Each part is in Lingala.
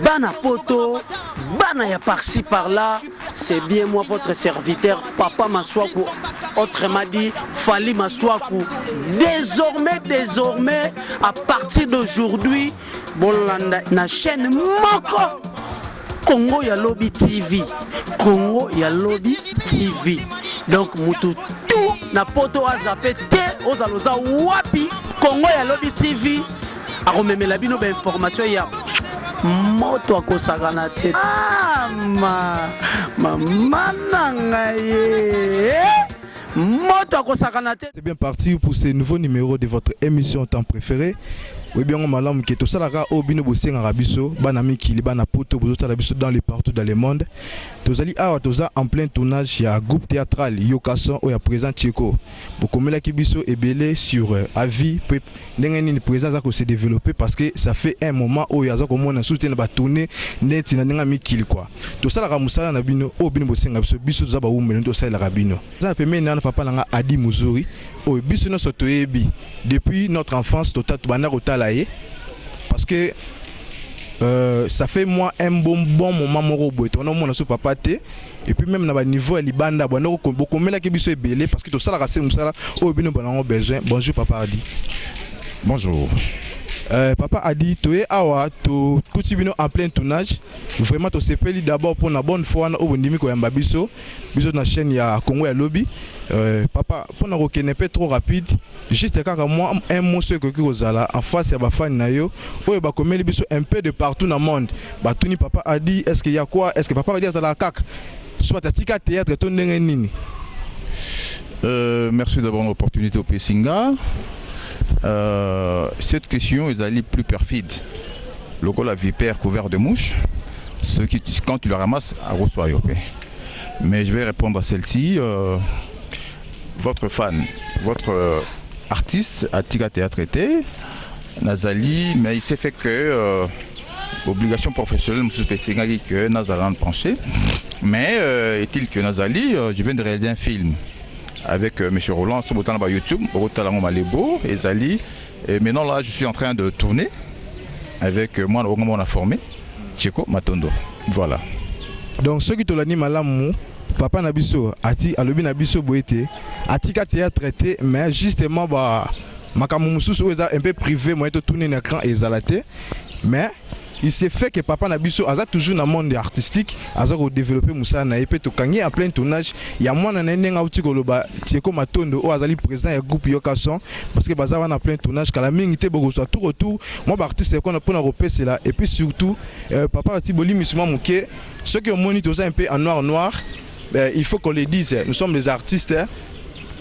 Bana poto, bana ya par-ci par-là, c'est bien moi votre serviteur, Papa Maswaku, autrement dit, Fally Maswaku. Désormais, à partir d'aujourd'hui, Bolanda, na chaîne Moko, Congo ya Lobby TV, Congo ya Lobby TV. Donc, mutu tout na poto a zappé te, ozaloza wapi, Congo ya Lobby TV, a rememé la bino information ya. Moto akosakana te mama nanga ye moto akosakana te. C'est bien parti pour ce nouveau numéro de votre émission temps préféré. Oui bien on malam qui tout ça la au bino bossing arabiso banami ki bana poto bozo arabiso dans les partout dans le monde. Tozali awa toza en plein tournage ya groupe théâtral Yokason ou ya présent Tcheko. Bokomela ki biso ebele sur avis peut ndengeni présence za ko se développer parce que ça fait un moment où yaza ko mona soutien ba tourner net na nga mikili quoi. To sala ka musala na bino o bino bosenga biso toza ba umelo to sala ka bino. Ça permet na papa nga Adi Muzuri o biso no sotoyebi depuis notre enfance total bana kotala ye parce que ça fait moi un bon moment moko boy to na mona so papa te et puis même na ba niveau libanda bana ko bokomela ke biso ebele parce que to sala ka se musala o bino bana besoin. Bonjour papa Adi. Bonjour. Papa Adi, tu es awa, tu es en plein tournage. Vraiment, tu sais d'abord pour la bonne fois, on a dit que biso na chaîne ya Congo ya Lobby. Papa, pour ne reconnaître pas trop rapide, juste quand moi un mot sur que ozala en face ya ba fan na yo, oyo ba komeli biso un peu de partout dans le monde. Ba tuni papa Adi, est-ce qu'il y a quoi? Est-ce que papa Adi azala kak? Soit tika théâtre ton ndenge nini? Merci d'avoir une opportunité au Pessinga. Cette question est allée plus perfide. Le col à vipère couvert de mouches, ce qui, quand tu le ramasses, à reçoit. Mais je vais répondre à celle-ci. Votre fan, votre artiste à Tika Théâtre était Nazali, mais il s'est fait que obligation professionnelle, M. que Nazaran penché. Mais est-il que Nazali, je viens de réaliser un film avec M. Roland sur YouTube, Rotalango Malebo et Zali. Et maintenant là, je suis en train de tourner avec moi, on a formé Tcheko Matondo. Voilà. Donc ceux qui te l'animent à l'amour, papa Nabiso, Ati Alobi Nabiso Boete, Atika Théâtre traité, mais justement bah Makamoumoussous un peu privé, moi de tourner un écran et zalaté, mais il s'est fait que papa Nabiso a toujours dans le monde artistique, a développé Moussa na epé to kangi en plein tournage. Il y a moi na nenga outi koloba Tcheko Matondo o azali président ya groupe Yokason parce que baza wana plein tournage kala mingi te bogo soit tout retour. Moi artiste qu'on a pour na repérer là et puis surtout papa Tiboli Misuma Mouké, ceux qui ont monitoré un peu en noir, il faut qu'on le dise, nous sommes des artistes.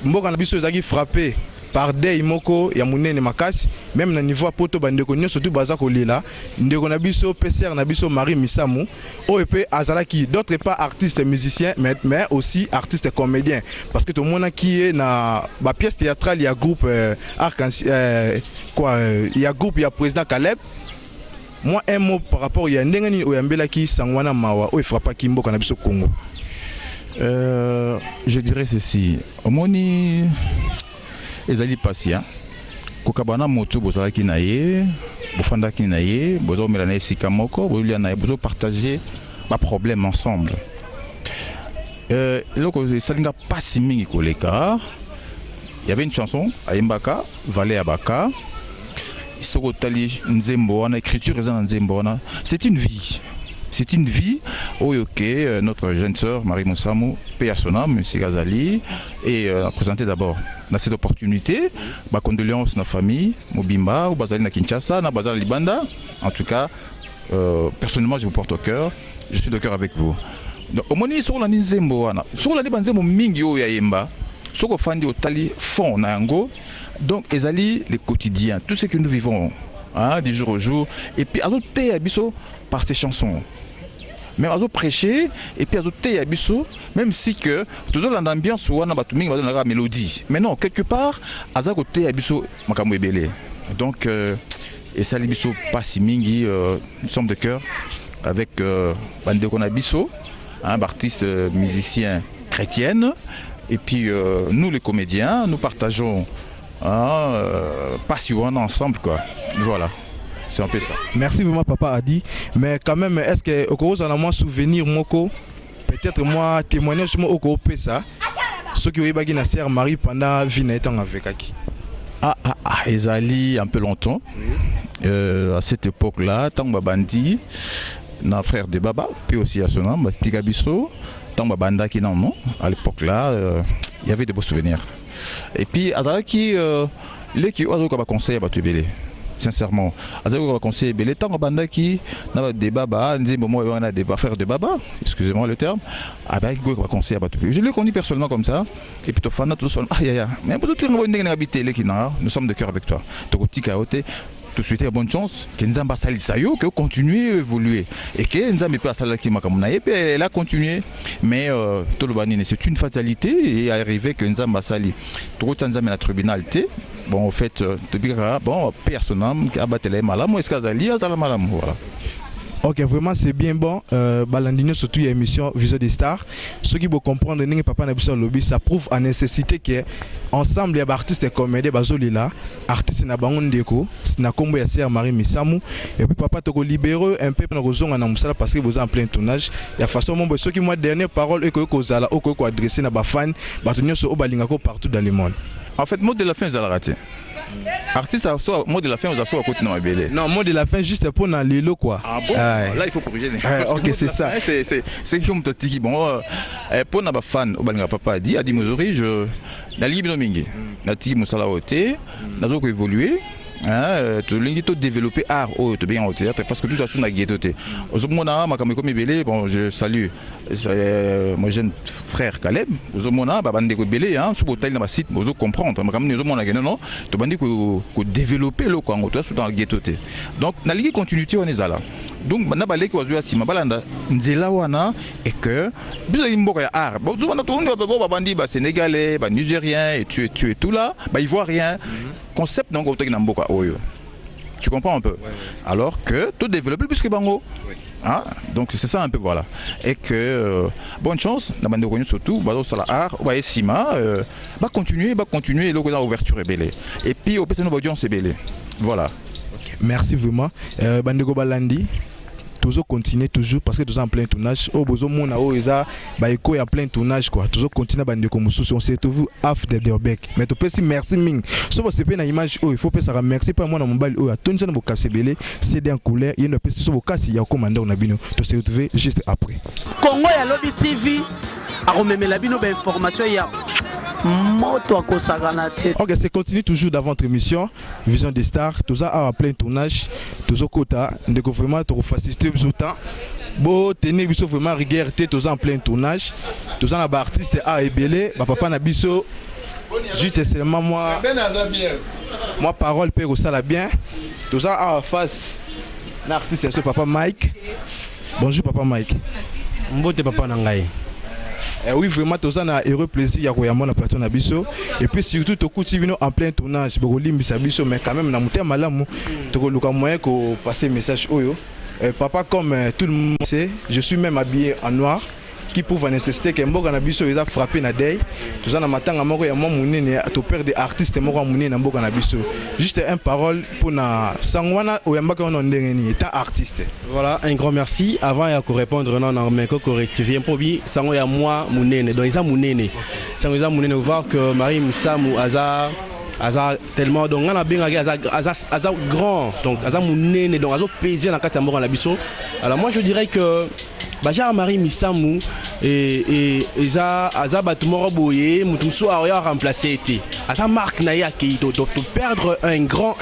Mboka Nabiso ezaki frappé par des moko ya munene makasi même na niveau poto bandeko nyonso tout baza kolela ndeko na biso PCR na biso Marie Misamu OEP azalaki d'autres pas artistes musiciens mais aussi artistes comédiens parce que tout le monde qui est na ba pièce théâtrale il y a groupe il y a groupe il y a président Caleb. Moi un mot par rapport il y a ndengani oyambela ki sangwana mawa o frappa ki mboka na biso Congo. Je dirais ceci, omoni ezali patient kokabana moto bozalaki na ye bofandaki na ye bozomela na esika moko bolia na ye bozo partager ba problème ensemble. Loko salinga pasi mingi koleka. Il y avait une chanson Aimbaka Valé Abaka soko tali nzembo wana écriture eza nzembo wana c'est une vie. C'est une vie oyoke notre jeune sœur Marie Moussamou Peyasonam, M. Gazali et présenté d'abord dans cette opportunité ma condoléances na famille Mobimba ou Bazali na Kinshasa na Bazali Libanda. En tout cas personnellement je vous porte au cœur, je suis de cœur avec vous. Donc au moni sur la nzembo wana sur la nzembo mingi o ya yemba soko fandi otali fond na yango donc ezali les quotidiens tout ce que nous vivons du jour au jour et puis azote abiso par ces chansons. Mais azo prêcher et puis azo te abiso même si que toujours dans l'ambiance ou on a batuming dans la mélodie mais non quelque part azo te abiso makambo ebele donc et ça libiso pas si mingi nous sommes de cœur avec bande qu'on abiso un artiste musicien chrétienne et puis nous les comédiens nous partageons passion ensemble quoi voilà. C'est un peu ça. Merci vraiment papa Adi, mais quand même est-ce que au cause en moi souvenir moko peut-être moi témoignage moi au cause ça ceux qui ont eu na sœur Marie pendant vie na étant avec aki. Ezali un peu longtemps. À cette époque-là, tant babandi na frère de Baba, puis aussi à son nom, Tika Bisso, tant babanda qui non, à l'époque-là, il y avait de beaux souvenirs. Et puis Azalaki les qui ont un conseil à Batubélé. Sincèrement, Azalaki a conseillé Belé tant babanda qui n'a des Baba, dit bon moi on a des frères de Baba, excusez-moi le terme, ah ben il a conseillé à Batubélé. Je l'ai connu personnellement comme ça. Et puis tu fais tout seul, mais pour tout le monde habité les qui nous sommes de cœur avec toi. Tu te souhaiter bonne chance, que Nzamba Sali Sayo, que continuer à évoluer. Et que Nzamba peut Sali Makamuna, et puis elle a continué. Mais tout le banine, c'est une fatalité et arrivé que Nzamba Sali, tout le Nzamba na tribunal, bon, en fait, tu dis bon, personne qui a battu les malades, moi, est-ce qu'Azali a la malade, voilà. Ok, vraiment c'est bien bon. Balandino surtout il y a émission Vision des Stars. Ceux qui vont comprendre que papa n'a pas lobby, ça prouve en nécessité que ensemble il y a artistes et comédiens bazoli là, artistes na bangon deko, na combo ya sœur Marie Misamu et puis papa toko libéreux un peu na kozonga na musala parce que vous en plein tournage. Il y a façon mon ceux qui moi dernière parole et que kozala ou ko adresser na ba fan, ba tonyo so obalinga ko partout dans le monde. En fait, mot de la fin ça l'a raté. Artiste, mot de la fin, vous avez côté dans la non, mot de la fin juste pour dans l'élo quoi. Ah bon? Là il faut corriger. Ok, c'est ça. C'est comme tu dis bon pour na ba fan obalinga papa a dit Mozori je na libi mingi. Na ti musala oté, na zo ko évoluer. Tu l'as développé art au bien au théâtre parce que tout à fait na guettoté. Ozomona makameko mebele bon je salue mon jeune frère Caleb. Ozomona babande ko belé hein sur hôtel na ba site ozo comprendre makameko ozomona non to bandi ko développer le quoi tout dans guettoté. Donc na ligue continuité on est là. Donc na balé ko azua sima balanda nzela wana et que bizali mboka ya art. Bon ozomona to babandi ba sénégalais, ba nigérien et tu es tout là, ba ivoirien. Concept donc au Mboka Oyo. Tu comprends un peu? Alors que tout développé plus que Bango. Hein? Donc c'est ça un peu voilà. Et que bonne chance, la bande de surtout, bah ça la art, bah Sima, bah continuer, le côté ouverture est belle. Et puis au PCN audience est belle. Voilà. Okay. Merci vraiment. Bandego Balandi. Toujours continuer toujours parce que toujours en plein tournage au besoin mon a oza ba eko en plein tournage quoi toujours continuer bande comme sous on s'est trouvé after the back mais tu peux si merci ming so c'est pas une image il faut pas ça merci pas moi na mobile o atoni ça na bokase belé c'est en couleur il ne peut si so bokasi ya commander on a bino tu s'est trouvé juste après Congo ya Lobby TV a rememela bino ba information ya moto akosagana te. Ok, c'est continue toujours dans votre émission Vision des Stars. Tout ça en plein tournage, tout ça quota, de vraiment tout faciliter tout temps. Bon, tenez biso vraiment rigueur, tout ça en plein tournage. Tout ça na ba artiste a ebelé, ba papa na biso. Juste seulement moi parole peut au sala bien. Tout ça en face. L'artiste c'est papa Mike. Bonjour papa Mike. Mbote papa nangai. Oui, vraiment, tout ça a heureux plaisir à Royamon, à plateau Nabiso. Et puis surtout, tout le monde en plein tournage, mais quand même, dans mon malam, tu as moyen de passer message. Papa, comme tout le monde sait, je suis même habillé en noir. Qui prouve la nécessité que Mboka Nabiso a frappé na day. Tout ça, matin, il y a mon père des artistes na Mboka Nabiso. Juste une parole pour na Sangwana ou Yambaka on étant artiste. Voilà, un grand merci. Avant de répondre, non, mais que rectifier un peu, Sangoya moi Mounene. Donc ils ont Mounene. Sangoya Mounene, voir que Marie Missamu Azar tellement donc on a bien Azar grand donc Azar Mounene donc Azar plaisir dans quatre Mboka Nabiso. Alors moi je dirais que Baja Marie Misamu et Aza Batumoro Boye, Mutumso a remplacé été. Aza Marc Naya qui doit perdre un grand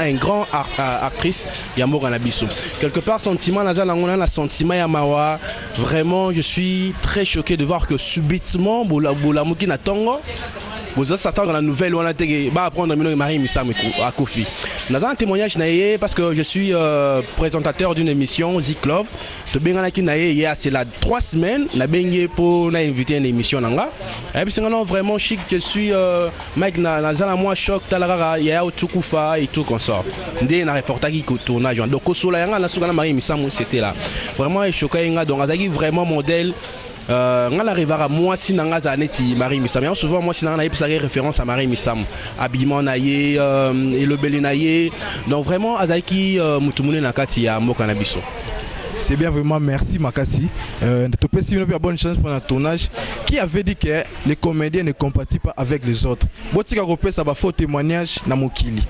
actrice Yamoro Nabiso. Quelque part sentiment Naza Langona la sentiment Yamawa. Vraiment je suis très choqué de voir que subitement Bolamuki na Tongo. Vous s'attendre à la nouvelle où on a été apprendre Marie Misamu à Kofi. Nous avons un témoignage parce que je suis présentateur d'une émission Zik Love. C'est là 3 semaines, on a invité une émission. Et puis c'est vraiment chic, je suis Mike Nazana moi choc Talara, il y a Tukufa et tout comme ça. Dès un reportage qui tournage. Donc Kosola Marie Misamu c'était là. Vraiment choqué donc Azagi vraiment modèle. nga la revara moi si nanga za neti Marie Misam. Mais souvent moi si nanga na plus référence à Marie Misam. Habillement na ye et le belé na ye. Donc vraiment azaki mutumune na kati ya mboka na biso. C'est bien, vraiment, merci Makassi. Bonne chance pour notre tournage. Qui avait dit que les comédiens ne compatissent pas avec les autres? Ça va faire témoignage dans Mokili.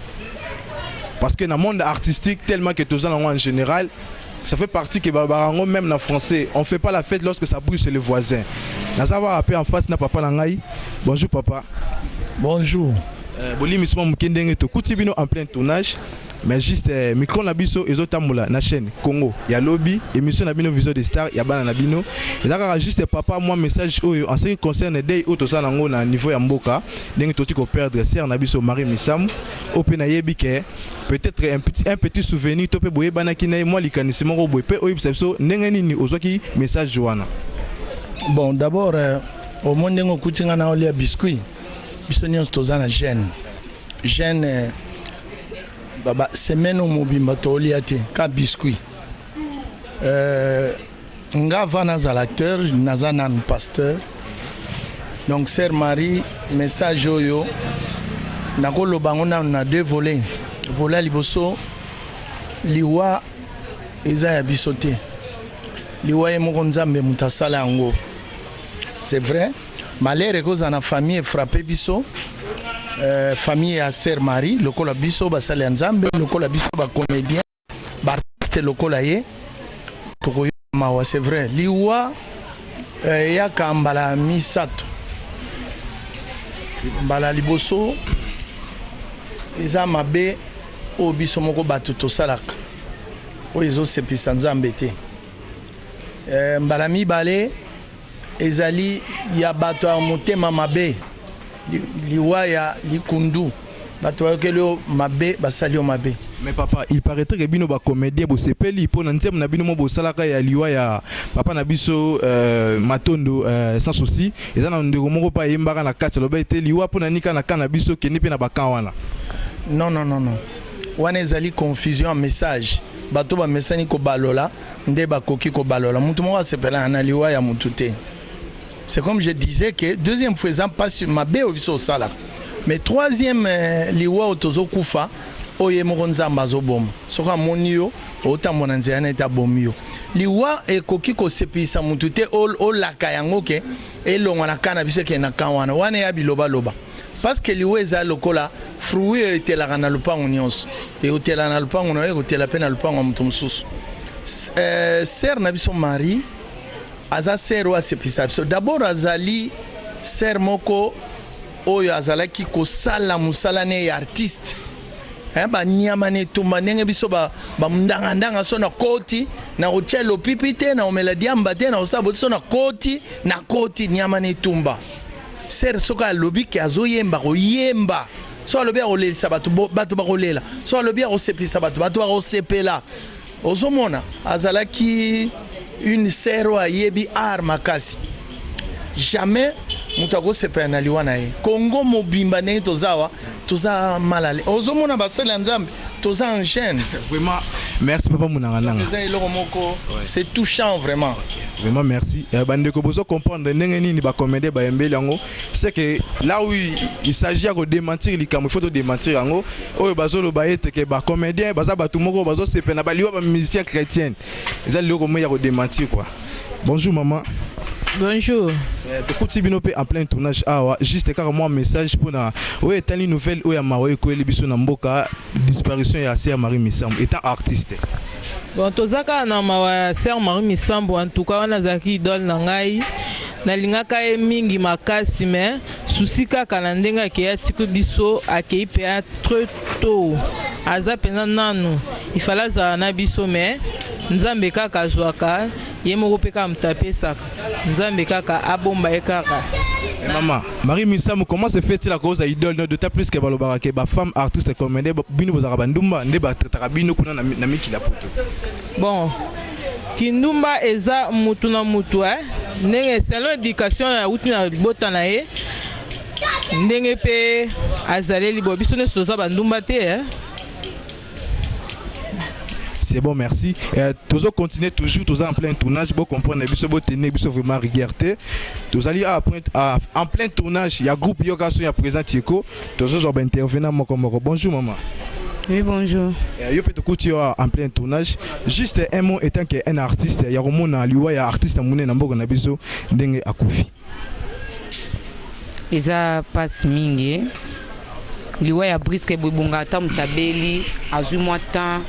Parce que dans le monde artistique, tellement que tous en général, ça fait partie que même en français, on ne fait pas la fête lorsque ça bouge chez les voisins. Nous avons appelé en face na papa Langai. Bonjour papa. Bonjour. En plein tournage. Mais juste micro nabiso ezotambola na chaîne Congo ya lobby émission nabino vision des stars ya bana nabino ezaka juste papa moi message oyo en ce qui concerne day auto ça nango na niveau ya mboka ndenge toti ko perdre sœur nabiso Marie Misam opena yebi ke peut-être un petit souvenir topé boye bana kina moi likanisi moko boye pe oyo biso ndenge nini ozwaki message wana. Bon d'abord au monde ngo kutinga na olia biscuit biso nyonso tozana jeune baba semaine au mobimba toliate ka biscuit nga va naza l'acteur naza nan pasteur donc sœur Marie message oyo nakolo bango na deux volets volet liboso liwa eza ya bisote liwa ye moko nzambe mutasala yango c'est vrai malheur cause na famille frappé biso famille à Sœur Marie, le cola biso basali nzambe, le cola biso ba comédien, ba artiste le cola ye. Toko mawa c'est vrai. Liwa ya kambala misato. Mbala liboso eza mabe o biso moko batu to salaka. O ezo sepisa nzambe te. Mbala mibale ezali ya bato ya motema mabe. Liwa ya likundu bato bakelo mabe basali o mabe. Mais papa, il paraîtrait que bino ba comédien bo sepeli po na nzem na bino mo bo salaka ya liwa ya papa na biso matondo sans souci eza na ndeko moko pa yembaka na kati loba ete liwa po na nika na kana biso ke nipe na baka wana. Non. Wana ezali confusion en message. Bato ba message ko balola nde ba koki ko balola. Mutu mo sepela na liwa ya mutute. C'est comme je disais que deuxième fois exemple pas sur ma bé au sala. Mais troisième liwa otozo kufa oye moronza mbazo bom. Soka monio ota monanzia na eta bomio. Liwa e koki ko sepisa mutute o la kayango ke e longa na kana biso ke na kawana wana ya biloba loba. Parce que liwa eza lokola fruit etela na lupango nyonso. E otela na lupango na e otela pena lupango mutu mususu. Sœur na biso Marie aza sœur wa sepisa biso d'abord azali sœur moko oyo azalaki kosala musala ne ya artiste ba nyama ne tumba ndenge biso ba ndanga so na koti na hotel opipi te na omela diamba te na osabo so na koti nyama ne tumba sœur soka alobi ke azoyemba koyemba so alobi akolelisa bato bakolela so alobi akosepisa bato bakosepela ozomona azalaki une sœur à yebi armakasi jamais mutako sepa na liwana ye Congo mobimba ne tozawa toza malale ozomona basala nzambe toza en chaîne vraiment merci papa munanga c'est touchant vraiment vraiment merci bandeko bozo comprendre ndenge nini ba comédie ba yembeli yango c'est que là où il s'agit de démentir likambo il faut démentir yango oyo bazolo ba ete ke ba comédien baza batu moko bazo sepa na ba liwa ba musicien chrétien ils allent ko moya ko démentir quoi. Bonjour maman. Bonjour. Tukuti bino pe en plein tournage awa juste carrément message pour na oye tani nouvelle oya mawe ko elibiso na mboka disparition ya Sœur Marie Misam étant artiste. Bon tozaka na mawa Sœur Marie Misam en tout cas wana zaki idole na ngai nalingaka ye mingi makasi mais souci kaka na ndenga ke ya tiko biso akei pe trop tôt aza pena nanu il fallait za na biso mais nzambe kaka zwaka ye moko pe ka mtapesa nzambe kaka abomba ye kaka. Maman Marie Misam comment se fait-il à cause idole de ta plus que balobara ke ba femme artiste comédien bino bozaka bandumba nde ba trataka bino kuna na mikila poto. Bon kindumba eza mutu na mutu ndenge selon éducation ya uti na bota na ye ndenge pe azaleli bo biso ne soza bandumba te C'est bon, merci. Tous continuer toujours, tous en plein tournage. Vous comprenez, vous tenez, vous vraiment regardé. Tous allez en plein tournage. Il y a groupe Yoga qui est présent. Tous autres intervenants. Bonjour maman. Oui, bonjour. Je peux te écouter en plein tournage. Juste un mot étant qu'un artiste, il y a un artiste qui est à Kofi. Eza passe mingi. Liwa ya briske bubunga ta mutabeli azu temps.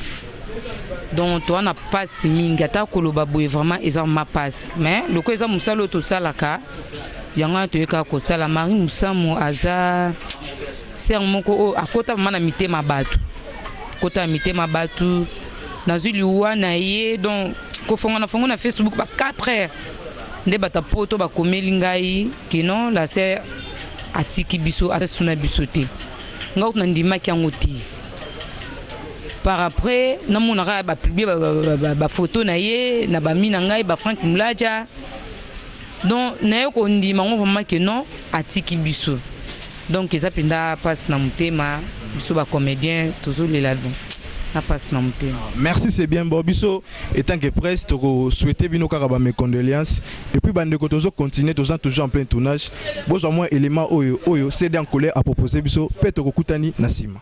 Donc toi na passe mingi ata koloba boye vraiment eza ma passe. Mais le ko eza musalo to salaka. Yanga to yeka ko sala Marie Musamu aza ser moko akota mana mitema batu. Kota mitema batu nazu liwa na ye donc ko fonga na Facebook ba 4 heures. Nde bata poto ba komeli ngai kino la ser atiki biso asuna biso te nga utna ndima kyango ti par après namonaka ba publier ba photo na ye na ba mina ngai ba Frank Mulaja donc na yo ko ndima ngo vraiment que non atiki biso donc eza pinda passe na mutema biso ba comédien toujours les l'album. Merci, c'est bien. Bobiso, étant que presse, tu souhaitais bien mes condoléances. Et puis, bande de continuer, toujours en plein tournage. Bon, au moins, élément oyo, c'est d'un colère à proposer. Biso, Peto Kutani, Nassima.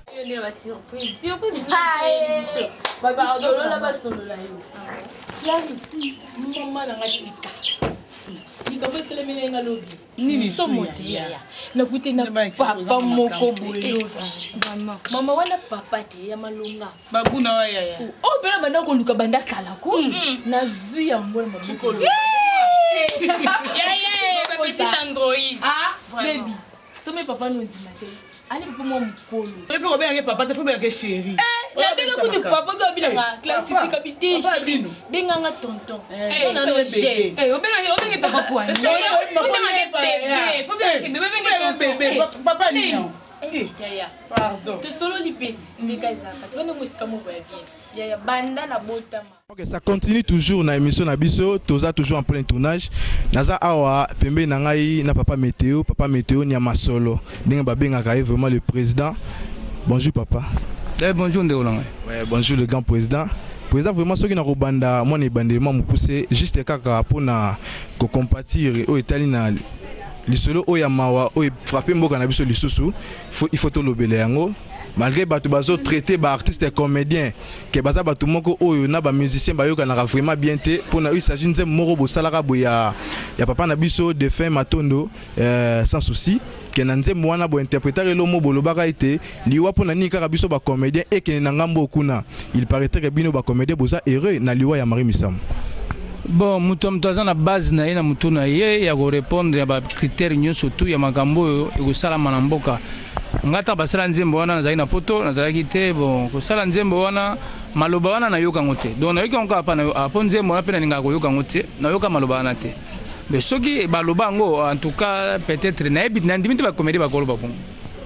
nakute na papa moko boye mama wana papa te ya malonga babuna wa yaya o bela banda ko luka banda kala ko na zui ya mbona maboko yaya ba petit android baby so me papa no ndima te ali papa mo mukolo e pe ko be ya papa te fo be ya chéri la bega kuti papa ko bila nga classique capitaine benga nga tonton na no je obenga papa kwa ni papa ni yaya pardon te solo lipet ndeka izaka twana musika moko ya bien yaya banda na botama. Ok, ça continue toujours na émission na biso, toza toujours en plein tournage. Naza awa pembe na ngai na papa météo ni masolo. Ndenge babengaka vraiment le président. Bonjour papa. Bonjour Ndeolanga. Ouais, bonjour le grand président. Président vraiment soki na kobanda moi ne bandement mukuse juste kaka pona ko compatir o etali na lisolo o ya mawa o frapper mboka na biso lisusu il faut to lobele yango malgré batu bazo traiter ba artiste et comédien que baza batu moko oyo na ba musicien ba yoka na vraiment bien te pona il s'agit nzem moko bo salaka boya ya papa na biso de fin matondo sans souci que na nzem wana bo interpréter lo mo bolobaka ite liwa pona ni kaka biso ba comédien et que na ngambo kuna il paraîtrait que bino ba comédien boza heureux na liwa ya Marie Musamu. Bon, mutu aza na base na ye na mutu na ye ya ko répondre ya ba critères nyonso tu ya makambo ko sala manamboka. Ngata basala nzembo wana nazali na poto nazalaki te bon ko sala nzembo wana maloba wana na yoka ngote. Donc na yoka ngo apa na apo nzembo na pena ninga ko yoka ngote na yoka maloba wana te. Mais soki baloba ngo en tout cas peut-être na ebit na ndimite ba comédie ba koloba bon.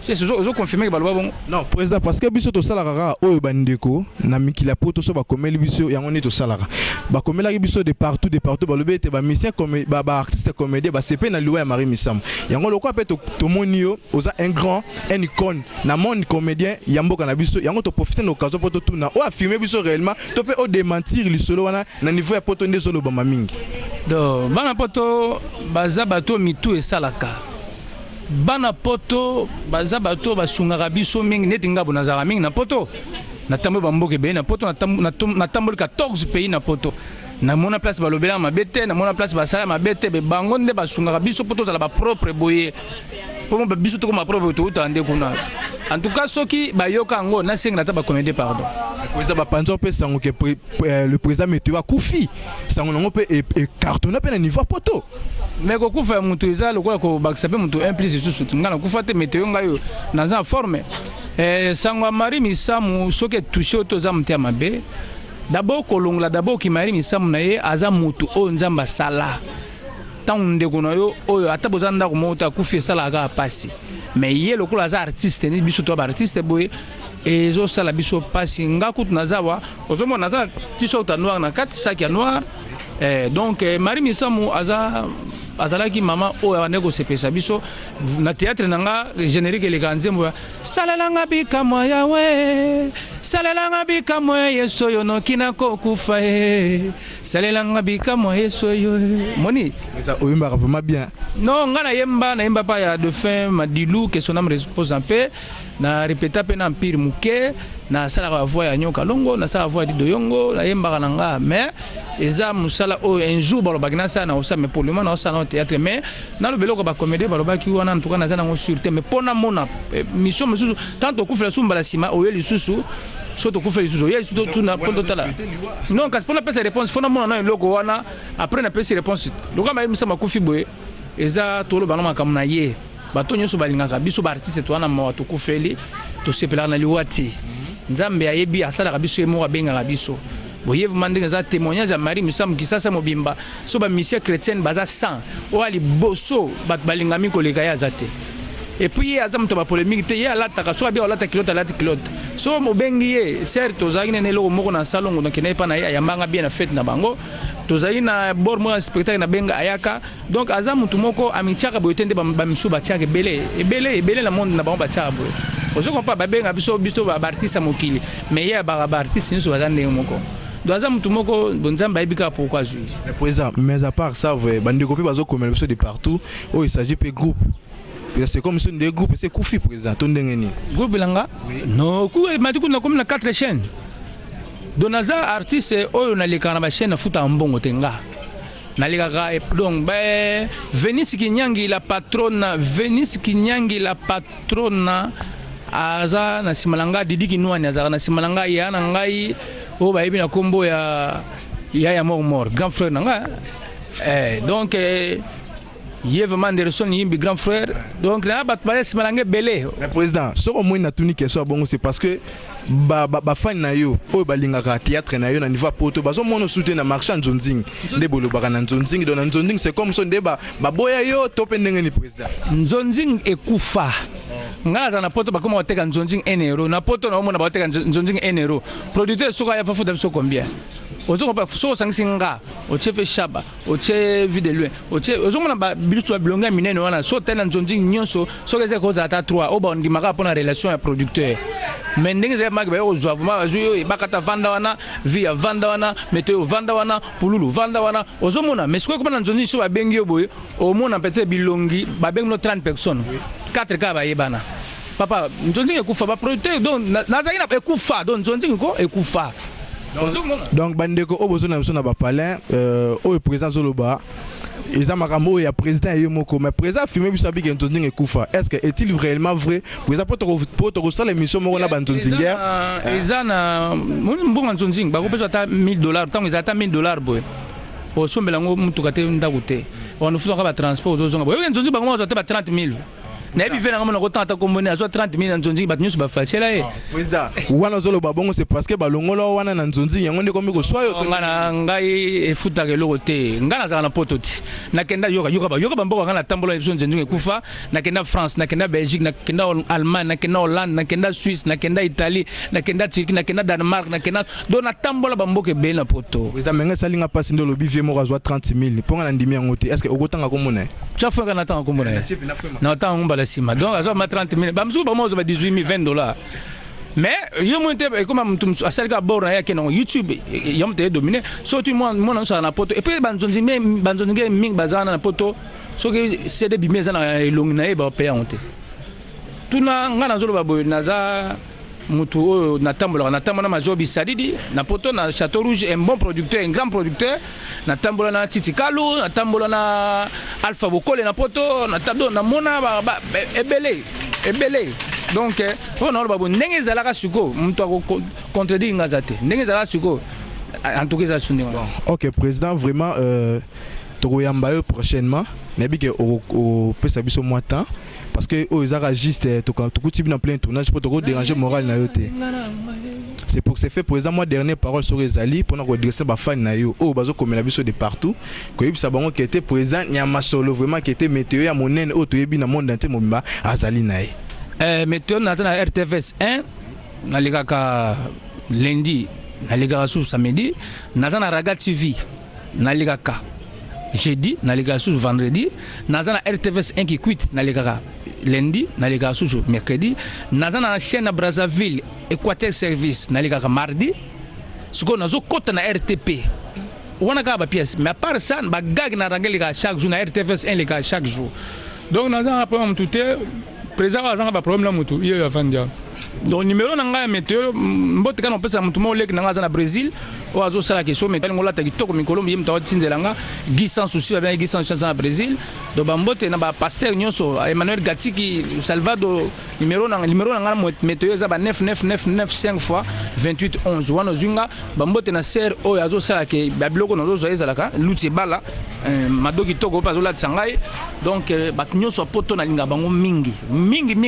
C'est zo confirmer que baloba bon. Non, président parce que biso to salaka oyo bandeko na mikila poto so ba komeli biso yango ni to salaka. Ba komela biso de partout balobe te ba musicien comme ba artiste comédien ba CP na liwa ya Marie Musamu. Yango lokwa pe to monio oza un grand un icône na monde comédien yamboka na biso yango to profiter de l'occasion poto tout na o affirmer biso réellement to pe o démentir lisolo wana na niveau ya poto ndezolo ba mingi. Donc bana poto baza bato mitu esalaka. Bana poto baza bato basungaka biso mingi neti ngabo nazaka mingi na poto natambo bamboke be na poto natambo 14 pays na poto na mona place balobela mabete na mona place basala mabete be bango nde basungaka biso poto za ba propre boye pour mo biso to ko ma propre to utande kuna en tout cas soki bayoka ngo na senga ta ba comédie pardon le président bapanzo pe sango ke le président météo akufi sango ngo pe e cartonner pe na niveau poto. Mais ko kufa mutu eza lokola ko bakisa pe mutu implice susu ngana kufa te météo ngayo na za forme sango Marie Musamu soki touché to za mtia mabe d'abord kolongla d'abord ki Marie Musamu na ye aza mutu o nzamba sala tant ndeko na yo oyo ata bozanda ko mota kufi sala ga pasi mais ye lokola aza artiste ni biso to ba artiste boye ezo sala biso pasi ngakutu nazawa ozomo naza t-shirt noir na kati sac ya noir donc Marie Musamu aza azalaki mama oyo abandaki kosepesa biso na théâtre na nga générique eleka nzembo ya salalanga bikamwa yawe salalanga bikamwa ya yesu oyo noki nakokufa ye salelanga bikamwa yesu oyo moni oyimbaka vraiment bien. non nga nayemba pa ya de fin madilu que son âme repose en paix na répéta pe na empire muke na sala voix ya nyoka longo na sala voix di doyongo nayembaka na nga mais eza musala o un jour balobaki na sala na osa mais pour le moment na osa na théâtre mais na lo beloko ba comédie balobaki wana en tout cas na za na sûreté mais pona mona mission mususu tant okufela sumba la sima oyo lisusu soto kufela lisusu oyo lisusu tuna pondo tala non kasi pona pesa réponse fona mona na loko wana après na pesa réponse loka ma misa makufi boye eza tolo bana makamna na ye bato nyonso balingaka biso ba artiste to wana mawa to kufeli to sepela na liwati nzambe ayebi asalaka biso ye moko abengaka biso boye vraiment ndenge eza témoignage ya Marie Misambu Kisasa mobimba so ba mission chrétienne baza 100 oyo liboso bato balingami koleka ye aza te et puis ye aza moto ba polémique te ye alataka so abi alata kilote alati kilote so mobengi ye certes tozalaki nene eloko moko na salongo nakende epa na ye ayambanga bien na fete na bango tozali na bord moko ya spectacle na benga ayaka donc aza motu moko amitiaka boye te nde bamisu batiaka ebele na monde na bango batiaka boye ozokompa babenga biso baartiste ya mokili mais ye baartiste nyonso baza ndenge moko donc aza motu moko nzambe ayebi kaka pourquoi azwi président mais à part ça bandeko mpe bazokomela biso de partout oyo il s'agit mpe groupe c'est comme si des groupes c'est Koufi président ton ndenge groupe langa non ku mati kuna comme na 4 chaînes donaza artiste oyo na leka na ba chaîne futa mbongo tenga na leka donc Venice Kinyangi la patronne aza na simalanga Didi Kinwani aza na simalanga ya na ngai o ba yebi na kombo ya mort grand frère nanga donc il y a vraiment des personnes qui sont grand frère. Donc là, c'est un belé. Mais président, ce que moi je question c'est parce que fan na yo o balingaka théâtre na yo na niveau poto bazo mono soutien na marchand Nzonzing nde bolo baka na Nzonzing donc Nzonzing c'est comme son débat baboya yo tope ndenge ni président Nzonzing ekufa ngaza na poto bakoma oteka Nzonzing 1 euro na poto na omona bateka Nzonzing 1 euro producteur soka ya fafuta biso combien ozo pa so sangsinga ochefe shaba oche vide loin oche ozo mona ba biluto bilonga minene wana so tena Nzonzing nyonso so keze ko za ta 3 o ba ndimaka pona relation ya producteur mais ndenge za maka ba ozwa vuma bazo bakata vanda wana via vanda wana meteo vanda wana pululu vanda wana ozo mona mais ko na Nzonzing so ba bengi boye o mona peut-être bilongi ba bengi no 30 personnes 4 ka ba yebana papa Nzonzing ekufa ba producteur donc nazaki na ekufa donc Nzonzing ko ekufa. Donc bandeko obozo na biso na ba palin o président Zoloba ils ont makambo ya président yomoko mais président filmé biso abi Nzonzing ekufa est-ce que est-il réellement vrai président poto sala émission moko na Nzonzinger ezana mbongo Nzonzing ba ko pesa ta $1000 tango ezata $1000 boy o sombela ngo mutuka te ndako te on fuso ka ba transport ozonga boy Nzonzing ba ko ba 30,000 na bi vena ngamo ko tanta ko mbone azo 30,000 Nzonzing bat nyusu ba facela e président wana zolo babongo c'est parce que balongolo wana na Nzonzing yango ndeko miko soyo to ngana ngai efuta ke loko te ngana za na pototi na kenda yoka ba mboko ngana tambola episode Nzonzing ekufa na kenda France na kenda Belgique na kenda Allemagne na kenda Hollande na kenda Suisse na kenda Italie na kenda Turquie na kenda Danemark na kenda do na tambola ba mboke be na poto président menga salinga pasi ndo lobi vie moko azwa 30,000 ponga na ndimi yango te est-ce que okotanga ko mona chaque fois kana tanga ko mona na tanga ngomba sima donc azo ma 30,000 ba msuba mo zo ba $18,000 $20 mais yo monte comme mtu asalika bora yake na YouTube yo mte dominer so tu moi na so na poto et puis Nzonzing ming bazana na poto so que CD bimeza na elongi na e ba payer honte tuna ngana zolo babo naza mutu o natambola na Majobi Sadidi na poto na Château Rouge un bon producteur un grand producteur natambola na Titi Kalu natambola na Alpha Bokole na poto natado na mona ebele donc on a babo ndenge zalaka suko mutu ko contredire ngazate ndenge zalaka suko en tout cas ça OK président vraiment tokoyamba yo prochainement nabi ke au pesa biso mois temps parce que aux juste tout bien en plein tournage pour te déranger moral na yote c'est pour ce fait président moi dernière parole sur Ezali pour nous redresser ba fan na yo o bazo komela biso de partout ko yebisa bango qui était présent nyama solo vraiment qui était météo ya monene o to yebi na monde entier mobimba azali na ye météo na RTVS 1 na ligaka lundi na ligaka samedi na Raga TV na ligaka jeudi naleka sous vendredi naza na RTVS 1 qui quitte naleka lundi naleka sous mercredi naza na chaîne na Brazzaville Equateur Service naleka mardi siko nazo kota na RTP wana ka ba pièce mais à part ça ba gag na rangeleka chaque jour na RTVS 1 leka chaque jour donc naza un problème tout président aza ba problème la mutu iyo ya fandia donc numéro nanga météo mbote kana pesa mutu mo lek nanga za na Brésil o azo sala question mais ngola ta kitoko mikolo mi mtawa tinzelanga Guy sans souci ba Guy sans souci na Brésil donc ba mbote na ba pasteur nyonso Emmanuel Gatiki Salvador numéro nanga météo za ba 9999 5 fois 28 11 wana zunga ba mbote na ser o azo sala ke ba biloko no zo ezalaka luti bala madoki toko pa zo la tsangai donc ba nyonso poto na linga bango mingi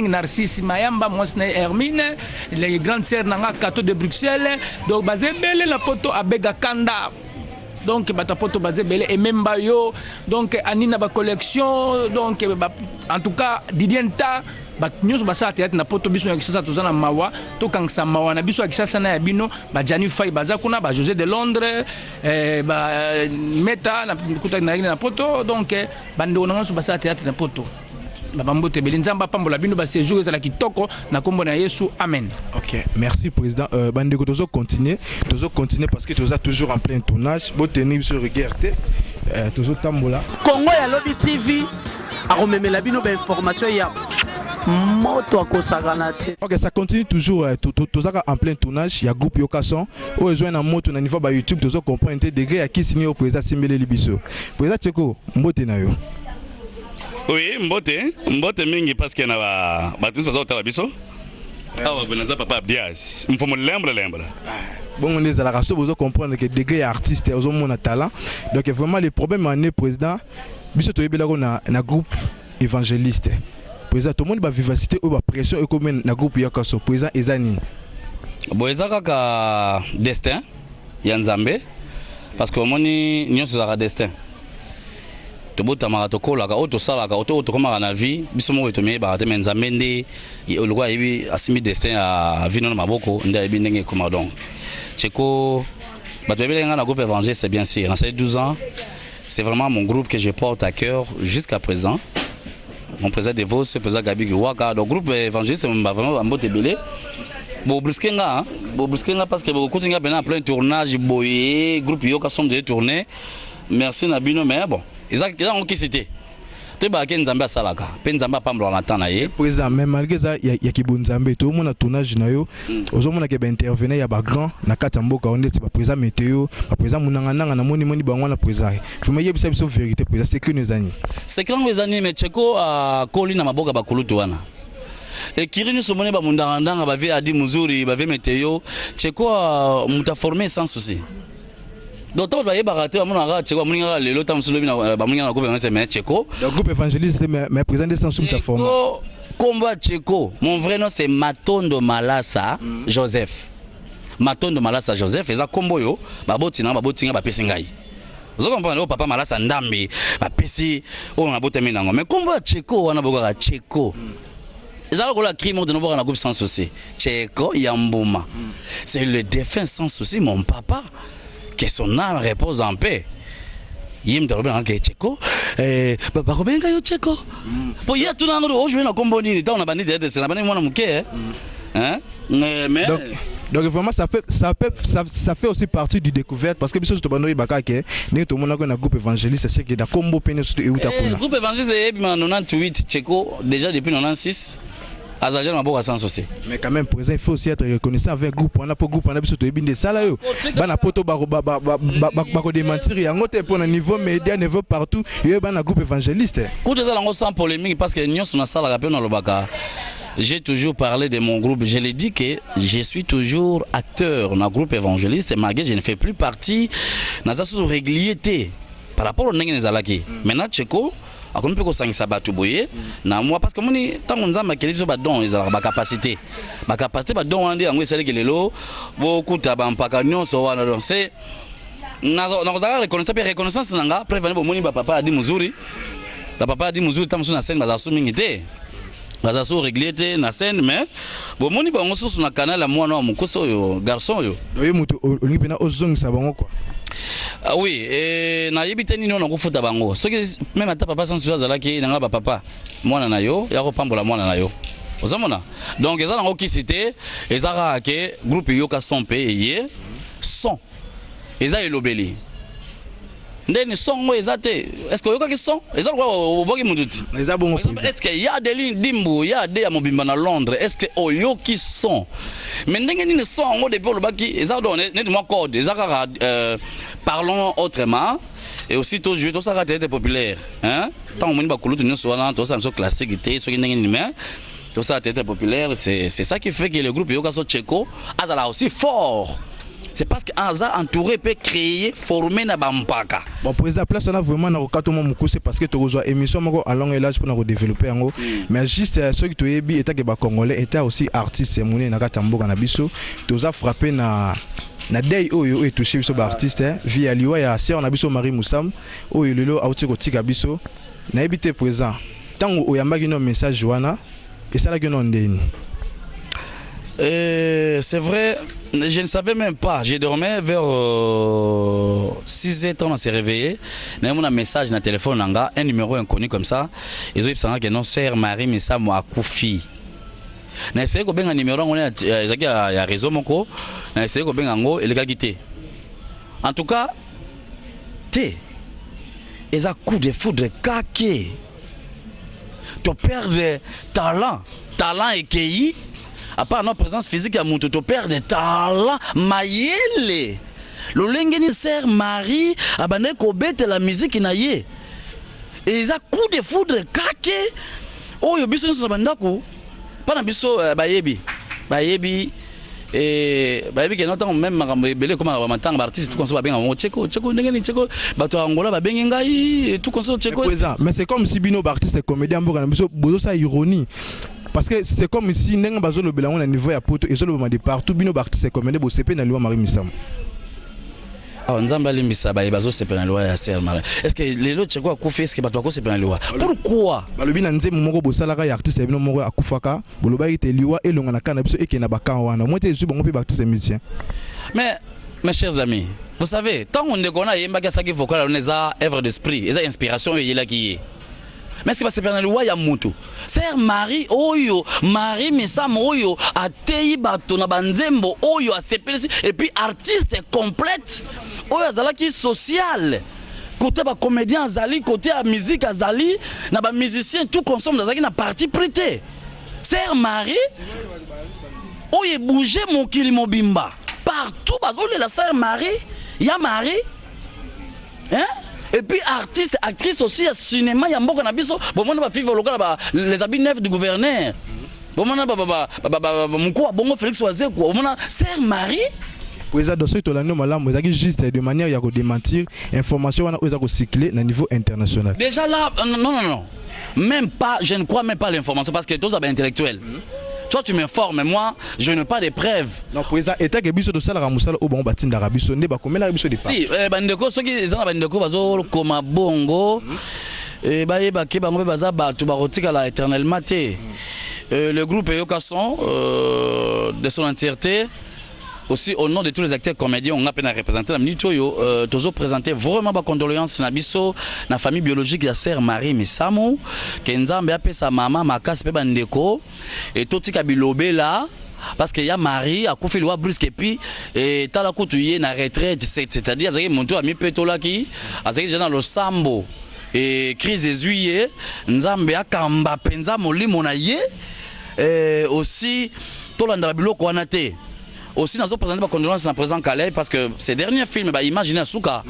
Narcisse Mayamba Monsne Hermine les grandes sœurs nanga Cato de Bruxelles donc basé belé la poto abega kanda donc bata poto basé belé et même bayo donc anina ba collection donc en tout cas Didienta ba nyos ba sa théâtre na poto biso ya kisasa tozana mawa to kangsa mawa na biso ya kisasa na bino ba Jani Fay baza kuna ba José de Londres ba Meta na kuta na poto donc bando na so ba sa théâtre na poto Babambote Belinzamba Pambola bino ba séjour ezala kitoko na kombo na Yesu amen. OK, merci président. Bandeko tozo continuer parce que toza toujours en plein tournage. Bo tenir sur regarder tozo tambola. Congo ya Lobby TV a rememela bino ba information ya moto akosagana te. OK, ça continue toujours toza en plein tournage, ya groupe Yokason o ezoin na moto na niveau ba YouTube tozo comprendre degré ya kisini au président Simbele Libiso. Président Tseko mbote na yo. Oui, mbote mingi parce que na ba tous bazo tala biso. Awa benaza papa Abdias. Mfomo lembra. Bon on les a la race vous comprendre que degré artiste aux mon talent. Donc vraiment le problème en est président biso to yebela ko na groupe évangéliste. Président tout le monde ba vivacité ou ba pression et comme na groupe Yokaso président ezani. Bo ezaka ka destin ya Nzambe parce que moni nyonso za destin. Tobota maratokolaka auto salaka auto komaka na vie biso moko to meba te Nzambe nde olukwa yebi asimi destin ya vino na maboko nde yebi ndenge koma donc Tseko bato bebelenga na groupe évangile c'est bien sûr. En ces 12 ans c'est vraiment mon groupe que je porte à cœur jusqu'à présent. Mon président de Vos, le président Gabi Waka, donc groupe évangile c'est vraiment un beau débélé. Bon brusquenga parce que beaucoup de gens en plein tournage boyé groupe Yoka sont de tourner. Merci Nabino mais bon ils ont qui c'était tu ba ken Nzambe salaka pe Nzambe pambo na temps na ye président même malgré ça ya kibunzambe to mona tournage na yo ozomona ke ba intervenir ya ba grand na katamboka onde ti ba président météo ba président munanga na moni bango na président fuma yebisa biso vérité président c'est que nous ani mais Tseko koli na maboka ba kulutu wana et kirini somone ba mundanga ba ve adi muzuri ba ve météo Tseko muta formé sans souci. Donc on va y barater mon Tseko moninga lelo tam sulobi na ba moninga na groupe mais Tseko le groupe évangéliste mais président sans sous ta forme combat Tseko mon vrai nom c'est Matondo Malasa Joseph Matondo Malasa Joseph eza kombo yo babotinga ba pesingai vous comprenez papa Malasa Ndambi ba pesi on a boté minango mais combat Tseko wana boka Tseko ezala ko la crime de nouveau na groupe sans souci Tseko Yambuma c'est le défunt sans souci mon papa. Que son âme repose en paix. Yim de Robin que Tseko ba Robinga yo Tseko. Po ya tuna ngoro o jouer na kombo ni ta on a bani de c'est na bani mwana muke hein mais donc vraiment ça fait aussi partie du découverte parce que biso to banoyi bakake ne to mona ko na groupe évangéliste c'est que da kombo pene surtout e uta kuna groupe évangéliste e bi 98 Tseko déjà depuis 96 Azaja na boka sans souci. Mais quand même présent il faut aussi être reconnaissant avec groupe on a pas groupe on a biso to ebinde sala yo bana poto ba ko démentir yango te pour na niveau média niveau partout yo bana groupe évangéliste ko déjà lango sans polémique parce que nyonso na sala ka pe na lobaka. J'ai toujours parlé de mon groupe, je l'ai dit que je suis toujours acteur dans le groupe évangéliste et malgré je ne fais plus partie dans la régularité par rapport au Nengen Zalaki. Maintenant Tseko a comme peu sangisa batu boye na moi parce que moni tant Nzamba kelizo ba don ezala ba capacité ba don wande yango esale kelelo beaucoup ta ba mpaka nyonso wana donc c'est na kozala reconnaissance nanga prévenir bo moni ba papa adi muzuri tamso na scène baza mingi te baza so régularité na scène mais bo moni ba ngosusu na canal ya mwana wa mukoso yo garçon yo oyo mutu olipena ozongisa bango quoi Ah oui, na yebite nini on kofuta bango. Soki même ata papa sans azala ki na ba papa. Mwana na yo, ya ko pambola mwana na yo. Ozamona. Donc ezala ngo ki cité, ezara ke groupe yoka son pe yé son. Eza elobeli. Ndeni son mo ezate. Est-ce que yoka ki son? Eza quoi oboki muduti. Eza bongo. Est-ce que y a des lignes dimbu, y a des ya mobimba na Londres. Est-ce que oyoki son? Mais ndenge ni son ngo depuis le baki eza donné net moi code. Eza parlons autrement et aussi tout jouer tout ça théâtre populaire, hein? Tant on ba kulutu nyonso wana tout ça so classique té so ndenge ni mais tout ça théâtre populaire, c'est ça qui fait que le groupe Yoka So Tcheko azala aussi fort. C'est parce que Anza entouré peut créer, former na bampaka. Bon pour esa place on a vraiment na okato mo mukuse parce que to rejoa émission moko à long élage pour na développer ngo mais juste ceux qui to yebi état que ba congolais était aussi artiste mouné na katamboka na biso toza frappé na day oyo et touché biso ba artiste via liwa ya sœur na biso Marie Moussam oyo lelo auti ko tika biso na ebité présent tango oyambaki no message wana et ça la que non ndeni. C'est vrai, je ne savais même pas. J'ai dormi vers 6h on s'est réveillé. J'ai eu un message dans le téléphone, un numéro inconnu comme ça. Ils ont dit que non, sœur Marie Missa m'a accoufi. J'ai essayé de faire un numéro, il y a réseau, j'ai essayé de faire un numéro, il a quitté. En tout cas, ils ont coup de foudre caqué. Tu perds de talent et qui. À part notre présence physique, à mon tout père de talent, maïele. Le lengeni sert Marie, abandonné kobete la musique naïe. Et ils a coup de foudre kake. Oh, yo biso nous abandako. Pas na biso bayebi que notamment même makambo belé comme amatanga artiste tout comme ça benga ngo Tcheko ndengeni Tcheko bato angola ba benga ngai tout comme ça Tcheko. Mais c'est comme si bino artiste comédien mboka na biso bozo sa ironie. Parce que c'est comme si n'enga bazo le belango na niveau ya poto et zo le moment de partout bino artiste comédien bo sepe na loi Marie Missam. Ah nzamba limbisa ba bazo sepe na loi ya Sœur Marie. Est-ce que les autres Tcheko akufa est-ce que bato ko sepe na loi? Pourquoi? Ba lobi na nzembo moko bo salaka ya artiste bino moko akufaka bo loba ite liwa elonga na kana biso eke na bakan wana moi te zu bongo pe artiste musicien. Mais mes chers amis, vous savez, tant on ne connaît yemba ka saki vocal on les a œuvre d'esprit, les inspiration et là qui est. Mais c'est pas c'est pendant le roi ya mutu. Sœur Marie oyo, Marie Missam oyo a tei bato na banzembo oyo a sepelisi et puis artiste complète. Oyo azala ki social. Côté ba comédien azali, côté a musique azali, na ba musicien tout consomme dans na partie prêtée. Sœur Marie oyo bouger mon kili mobimba. Partout bazole la Sœur Marie, ya Marie. Hein? Et puis artiste, actrice aussi, à cinéma, il y a beaucoup de gens qui ont les habits neufs du gouverneur. Mon Félix Oazé, Sœur Marie. Président dossier to la no malamu ezaki juste de manière ya ko démentir information wana oza ko circuler na niveau international. Déjà là non. Même pas, je ne crois même pas l'information parce que tous sont intellectuels. Toi tu m'informes, moi je n'ai pas de preuves. Non président état que biso to sala ka musala o bon batinda ka biso ne ba komela biso de pas. Si bandeko soki ezana bandeko bazo koma bongo et ba ke bango baza bato ba rotika la éternellement te. Le groupe Yoka Son de son entièreté aussi au nom de tous les acteurs comédiens on a peine à représenter la minute yo toujours présenter vraiment ba condoléances na biso na famille biologique de Sœur Marie Missamu que Nzambe a sa maman makasi pe bandeko et tout tika bilobe là parce que y a Marie a koufi loi brusque et puis et tala kutuye na retraite c'est-à-dire azaki monto a mi petola ki azaki jana lo sambo et crise juillet Nzambe a kamba penza molimo na ye aussi tolanda biloko wana te. Aussi, nous avons présenté ma condoléance à président Calais parce que ces derniers films, imaginez Souka,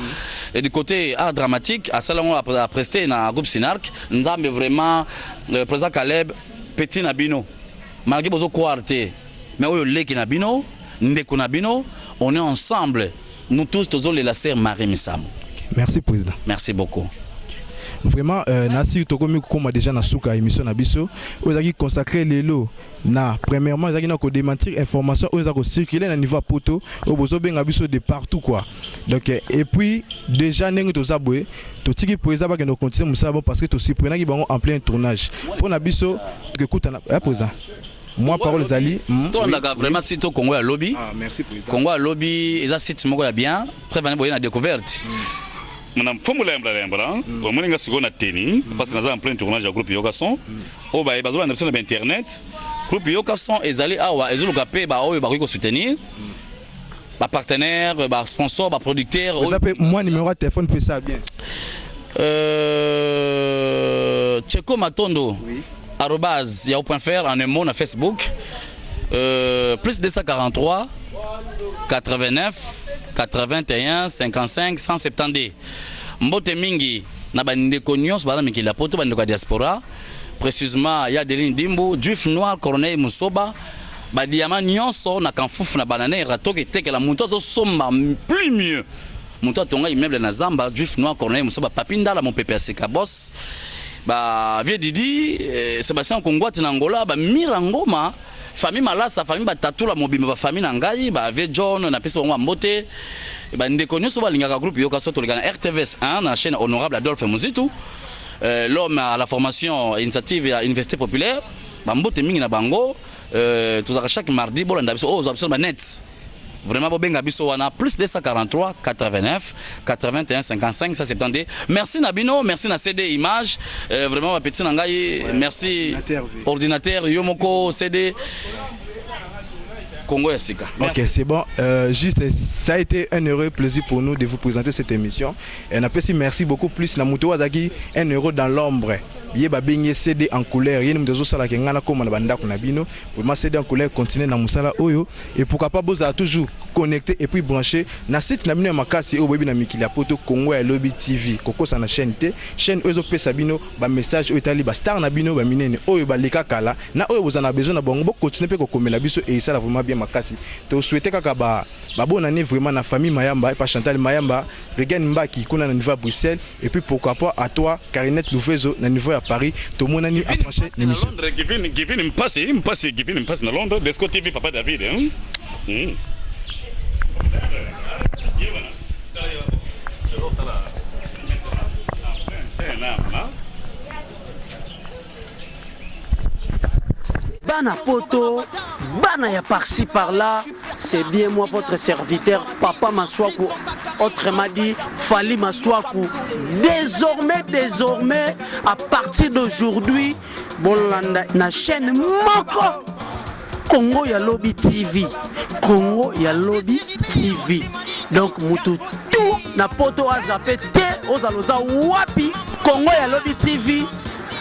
et du côté art dramatique, à Salon a presté dans le groupe Sinark, nous avons vraiment le président Calais, petit Nabino, malgré besoin croire, mais au lieu de Nabino, Nabino, on est ensemble, nous tous les la Sœur Marie Missam. Merci président. Merci beaucoup. Vraiment nasi tokomi comme déjà na suka émission na biso ozaki consacrer lelo na premièrement ozaki na ko démentir information ozaki circuler na niveau poto obozo benga biso de partout quoi donc et puis déjà nengi tozabwe totiki président ba que continuer musaba parce que to surprenant ki bango en plein tournage pour na biso que écoute na président moi parole zali to ndaka vraiment site Congo ya lobby. Ah merci président. Congo ya lobby eza site moko ya bien très bien boyena découverte. Mana formula embra au moins nga siko na teni parce que naza en plein tournage ya groupe Yokason o ba bazo na sur internet groupe Yokason ezali awa ezoluka pe ba oyo ba ko soutenir ba partenaire ba sponsor ba producteur vous appelez moi numéro de téléphone peut ça bien Tcheko Matondo @yahoo.fr en un mot na Facebook plus 243 89 81 55 170 mbote mingi na bandeko nyonso bana mikila poto bandeko diaspora précisément ya Deline Dimbu Juif Noir Corneille Musoba ba diamant nyonso na kanfufu na banane ratoke tekela muntu zo somba plus mieux muntu atonga immeuble na Zamba Juif Noir Corneille Musoba papinda la mon PPC Kabos ba vie Didi Sébastien Kongwati na Angola ba Mirangoma famille Malasa famille Batatula mobimba ba famille na ngai ba ve John na pesa ngwa mbote ba ndeko nyonso ba lingaka groupe Yokason to lingana RTVS 1 na chaîne honorable Adolphe Muzitu l'homme à la formation initiative à université populaire ba mbote mingi na bango tozaka chaque mardi bolanda biso o zo ba net vraiment bobenga biso wana plus 243 89 81 55 ça 70 merci Nabino merci na CD image vraiment ba petit na ngai merci ordinateur yomoko CD Congo et Sika. Ok, c'est bon. Juste, ça a été un heureux plaisir pour nous de vous présenter cette émission. Et on a merci beaucoup plus. Namuto Wazaki, 1 euro dans l'ombre. Yé ba benye CD en couleur. Yé nous sala ke ngana ko na banda kuna bino. Vraiment CD en couleur continue na musala oyo. Et pourquoi pas boza toujours connecté et puis branché na site na bino makasi o bebi na mikila poto Congo ya Lobby TV. Koko sa na chaîne T. Chaîne oyo pe sabino ba message o itali ba star na bino ba minene oyo ba leka kala. Na oyo bozana besoin na bango bo continuer pe ko komela biso et ça vraiment bien makasi. To souhaiter kaka ba bonne année vraiment na famille Mayamba et pas Chantal Mayamba, Regan Mbaki kuna na niveau à Bruxelles et puis pourquoi pas à toi Karinette Louvezo na niveau à Paris. To mon année approché l'émission. Giving me passe na Londres, Desco TV papa David hein. Bana poto, bana ya par-ci par-là, c'est bien moi votre serviteur, Papa Maswaku, autrement dit, Fali Maswaku. Désormais, à partir d'aujourd'hui, Bolanda, na chaîne Moko, Congo ya Lobby TV, Congo ya Lobby TV. Donc, mutu tout na poto a zappé te, ozaloza wapi, Congo ya Lobby TV,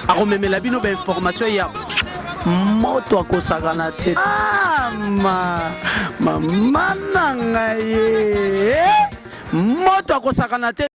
a rememé la bino information ya. Moto akosakana te mama nanga ye moto akosakana te